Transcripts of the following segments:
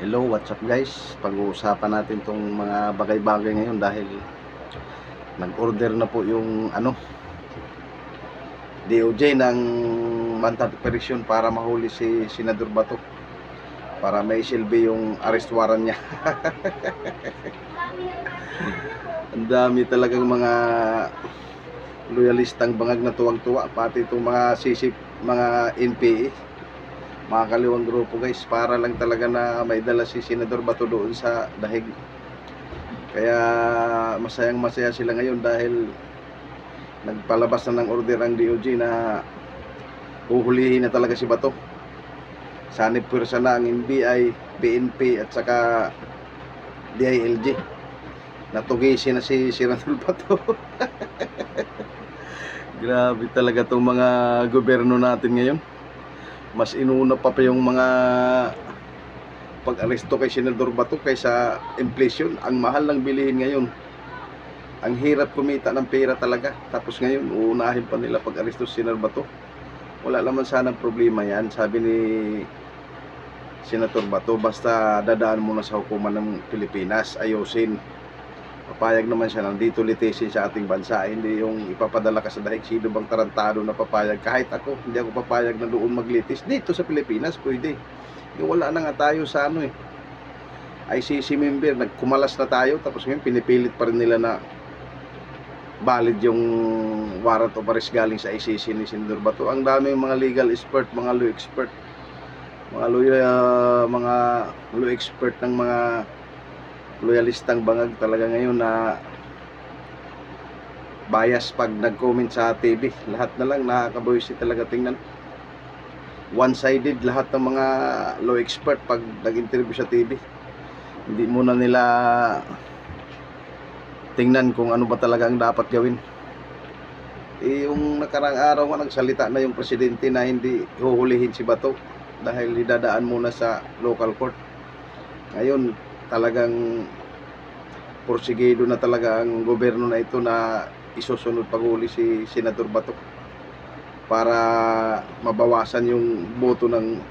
Hello, what's up guys? Pag-uusapan natin tong mga bagay-bagay ngayon dahil nag-order na po yung DOJ ng mandat operation para mahuli si Senador Bato, para may silbi yung arrest warrant niya. Ang dami talagang mga loyalistang bangag na tuwang-tuwa, pati itong mga sisip, mga NPA, mga kaliwang grupo guys, para lang talaga na maidala si Senador Bato doon sa dahig. Kaya masayang masaya sila ngayon dahil nagpalabas na ng order ang DOJ na huhulihin na talaga si Bato. Sanib pwersa na ang NBI, PNP at saka DILG. Natugisin na si Senador Bato. Grabe talaga itong mga gobyerno natin ngayon. Mas inuna pa yung mga pag-aresto kay Senador Bato kaysa inflation. Ang mahal ng bilihin ngayon. Ang hirap kumita ng pera talaga. Tapos ngayon, uunahin pa nila pag-aresto si Senador Bato. Wala naman sanang problema yan, sabi ni Senator Bato. Basta dadaan muna sa hukuman ng Pilipinas, ayusin. Papayag naman siya, nandito litisin sa ating bansa. Hindi yung ipapadala ka sa dahig. Sino bang tarantado na papayag? Kahit ako, hindi ako papayag na doon maglitis. Dito sa Pilipinas, pwede. Wala na nga tayo sa ICC member, nagkumalas na tayo, tapos ngayon pinipilit pa rin nila na valid yung warrant of arrest galing sa ICC ni Senador Bato. Ang dami yung mga legal expert, mga law expert, mga law expert ng mga loyalistang bangag talaga ngayon na bias pag nag-comment sa TV. Lahat na lang nakakabuwisit talaga tingnan. One-sided lahat ng mga law expert pag nag-interview sa TV. Hindi muna nila tingnan kung ano ba talaga ang dapat gawin. Yung nakarang araw nga nagsalita na yung presidente na hindi huhulihin si Bato dahil idadaan muna sa local court. Ngayon talagang porsigido na talaga ang gobyerno na ito na isusunod paghuli si Senador Bato para mabawasan yung boto ng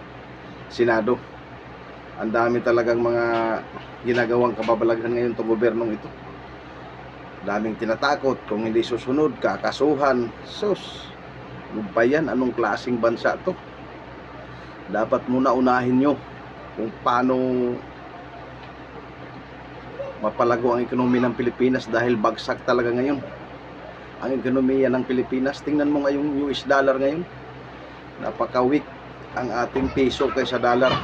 Senado. Ang dami talagang mga ginagawang kababalaghan ngayon itong gobernong ito. Daming tinatakot, kung hindi susunod, kakasuhan. Sus, ano ba yan? Anong klaseng bansa to? Dapat muna unahin nyo kung paano mapalago ang ekonomi ng Pilipinas dahil bagsak talaga ngayon ang ekonomiya ng Pilipinas. Tingnan mo nga yung US dollar ngayon, napaka-weak ang ating peso kaysa dollar.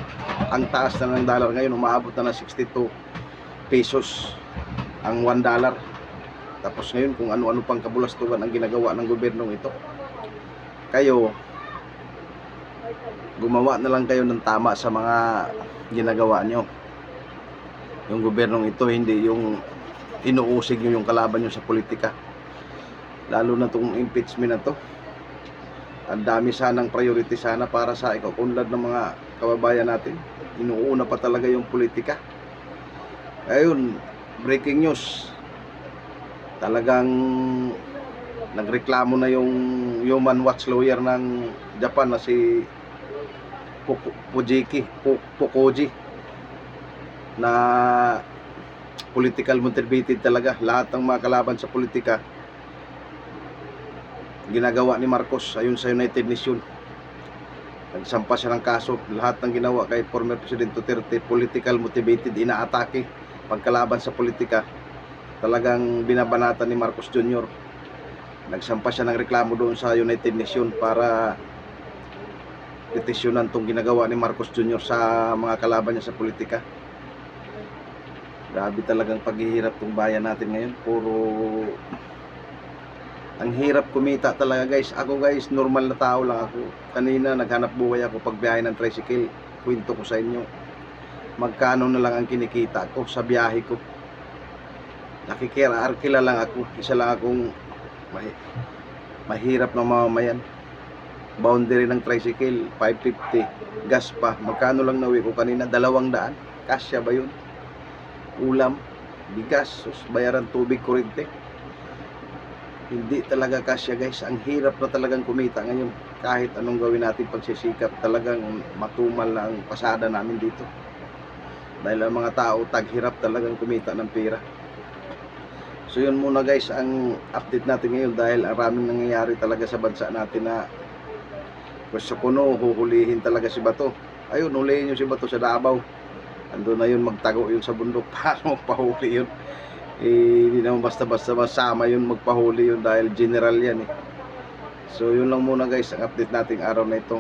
Ang taas na ng dollar ngayon, umaabot na ng 62 pesos ang $1. Tapos ngayon kung ano-ano pang kabulastugan ang ginagawa ng gobyernong ito. Kayo, gumawa na lang kayo ng tama sa mga ginagawa nyo. Yung gobyernong ito, hindi yung inuusig nyo yung kalaban nyo sa politika. Lalo na itong impeachment na to. Ang dami sanang priority sana para sa ikakunlad ng mga kababayan natin. Inuuna pa talaga yung politika. Ayun, breaking news. Talagang nagreklamo na yung human watch lawyer ng Japan na si Pukoji na political motivated talaga. Lahat ng mga kalaban sa politika ginagawa ni Marcos ayon sa United Nations. Nagsampa siya ng kaso. Lahat ng ginawa kay former President Duterte political motivated, inaatake pagkalaban sa politika. Talagang binabanatan ni Marcos Jr. Nagsampa siya ng reklamo doon sa United Nations para petisyonan itong ginagawa ni Marcos Jr. sa mga kalaban niya sa politika. Grabe talagang paghihirap ng bayan natin ngayon. Puro ang hirap kumita talaga guys. Ako guys, normal na tao lang ako. Kanina naghanap buhay ako pagbiyahe ng tricycle. Kwento ko sa inyo magkano na lang ang kinikita ko sa biyahe ko. Nakikira-arkila lang ako. Isa lang akong mahirap na mamamayan. Boundary ng tricycle 550, gas pa. Magkano lang nawi ko kanina? 200. Kasya ba yun? Ulam, bigas, bayaran tubig, kuryente. Hindi talaga kasya guys. Ang hirap na talagang kumita ngayon. Kahit anong gawin natin pagsisikap, talagang matumal na ang pasada namin dito. dahil ang mga tao taghirap talagang kumita ng pera. So yun muna guys ang update natin ngayon, dahil maraming nangyayari talaga sa bansa natin na gusto ko no, huhulihin talaga si Bato. Ayun, hulihin nyo si Bato sa Davao. Ando na yun, magtago yun sa bundok para magpahuli yun. Hindi naman basta-basta masama yun, magpahuli yun, dahil general yan eh. So yun lang muna guys ang update nating araw na ito.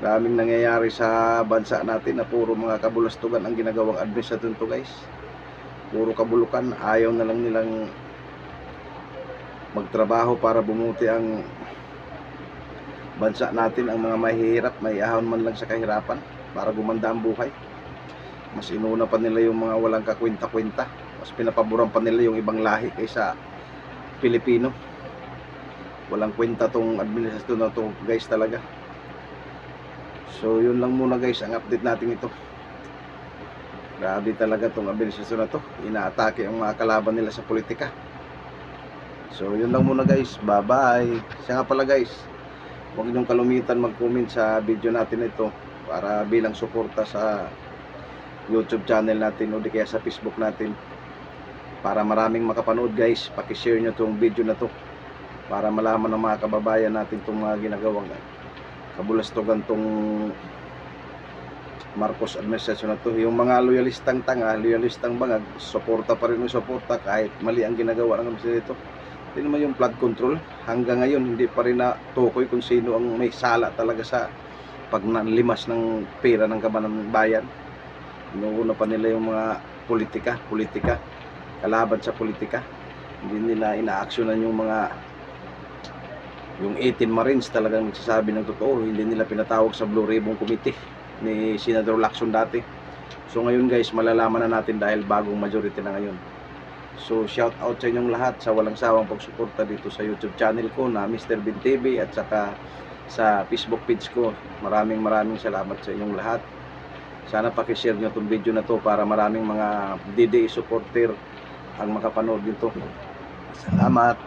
Daming nangyayari sa bansa natin na puro mga kabulastugan ang ginagawang administrasyon to guys. Puro kabulukan, ayaw na lang nilang magtrabaho para bumuti ang bansa natin. Ang mga mahihirap, may ahon man lang sa kahirapan para gumanda ang buhay. Mas inuna pa nila yung mga walang kakwenta-kwenta, mas pinapaboran pa nila yung ibang lahi kaysa Pilipino. Walang kwenta tong administrasyon na to guys talaga. So yun lang muna guys ang update natin ito. Grabe talaga tong administrasyon na to, inaatake ang mga kalaban nila sa politika. So yun lang muna guys, bye bye. Siya nga pala guys, huwag niyong kalumitan mag-comment sa video natin ito para bilang suporta sa YouTube channel natin o di kaya sa Facebook natin, para maraming makapanood guys. Paki-share nyo tong video na to para malaman ng mga kababayan natin itong mga ginagawang kabulastugan tong Marcos administrasyon na to. Yung mga loyalistang tanga, loyalistang bangag, suporta pa rin yung suporta kahit mali ang ginagawa ng administrasyon ito. Hindi naman yung flood control, hanggang ngayon hindi pa rin natukoy kung sino ang may sala talaga sa paglimas ng pera ng kaban bayan. Inuuna pa nila yung mga politika, kalaban sa politika. Hindi nila inaaksyonan yung 18 Marines talagang nagsasabi ng totoo. Hindi nila pinatawag sa Blue Ribbon Committee ni Senador Lacson dati. So ngayon guys, malalaman na natin dahil bagong majority na ngayon. So shout out sa inyong lahat sa walang sawang pagsuporta dito sa YouTube channel ko na Mr. Bin TV, at saka sa Facebook page ko. Maraming salamat sa inyong lahat. Sana paki-share nyo itong video na to para maraming mga DDA supporter ang makapanood nito. Salamat.